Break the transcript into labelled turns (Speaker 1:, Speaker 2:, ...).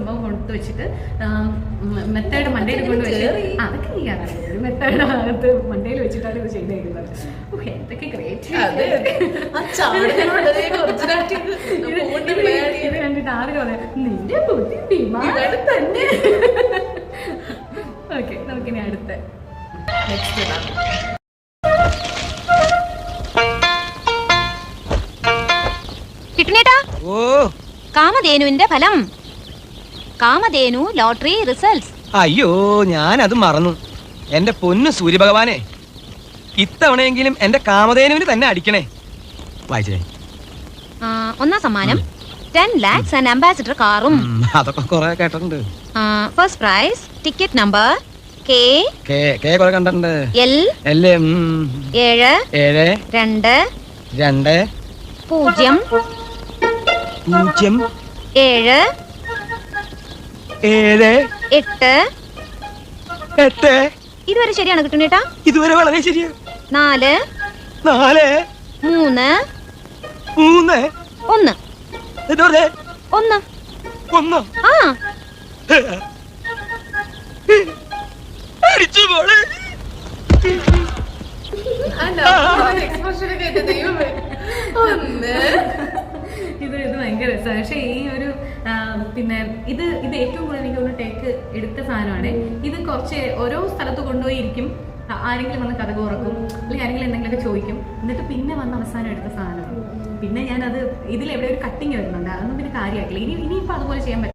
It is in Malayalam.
Speaker 1: സംഭവം കൊടുത്തു വെച്ചിട്ട് മെത്തേഡ് മണ്ടയിൽ കൊണ്ട് വെച്ച് അതൊക്കെ ചെയ്യാറ് മെത്തേഡ് അകത്ത് മണ്ടയിൽ വെച്ചിട്ടാണ് ഇത് ചെയ്തേക്കുന്നത്. എന്തൊക്കെ ഗ്രേറ്റ്. ഇത് കണ്ടിട്ട് ആരും പറയാം നിന്റെ ബുദ്ധി വിമാനം തന്നെ. ഓക്കെ, നമുക്കിനി അടുത്ത നെക്സ്റ്റ്
Speaker 2: കിട്ടുന്നേട്ടാ. ഓ, കാമധേനുവിന്റെ ഫലം. Kamadhenu lottery results.
Speaker 3: അയ്യോ, ഞാനത് മറന്നു. എന്റെ പൊന്നു സൂര്യഭഗവാനെ, ഇത്തവണയെങ്കിലും എന്റെ കാമധേനുവിന് തന്നെ അടിക്കണേ. വായിച്ചേ.
Speaker 2: ഒന്നാം സമ്മാനം 10 lakhs and ambassador കാറും.
Speaker 3: അതൊക്കെ കുറെ കേട്ടിട്ടുണ്ട്.
Speaker 2: First prize ticket number K
Speaker 3: കുറെ കണ്ടിട്ടുണ്ട്.
Speaker 2: L
Speaker 3: 7
Speaker 2: 2 2 0 0 7
Speaker 3: 7
Speaker 2: 8
Speaker 3: 8.
Speaker 2: ഇതുവരെ ശരിയാണ് കിട്ടുന്നേട്ടാ?
Speaker 3: ഇതുവരെ വളരെ ശരിയാ.
Speaker 2: 4
Speaker 3: 4
Speaker 2: 3
Speaker 3: 3
Speaker 2: 1 1
Speaker 3: 1.
Speaker 2: ആ
Speaker 3: അടിച്ചു പോളെ.
Speaker 1: ഇത് ഭയങ്കര രസമാണ്. പക്ഷെ ഈ ഒരു പിന്നെ ഇത് ഏറ്റവും കൂടുതൽ എനിക്ക് ഒന്ന് ടേക്ക് എടുത്ത സാധനമാണ്. ഇത് കുറച്ച് ഓരോ സ്ഥലത്ത് കൊണ്ടുപോയിരിക്കും, ആരെങ്കിലും വന്ന് കഥ തുറക്കും, അല്ലെങ്കിൽ ആരെങ്കിലും എന്തെങ്കിലുമൊക്കെ ചോദിക്കും, എന്നിട്ട് പിന്നെ വന്ന് അവസാനം എടുത്ത സാധനം. പിന്നെ ഞാനത് ഇതിലെവിടെ ഒരു കട്ടിങ് വരുന്നുണ്ട്, അതൊന്നും പിന്നെ കാര്യമാക്കില്ല. ഇനിയിപ്പോൾ അതുപോലെ ചെയ്യാൻ പറ്റും.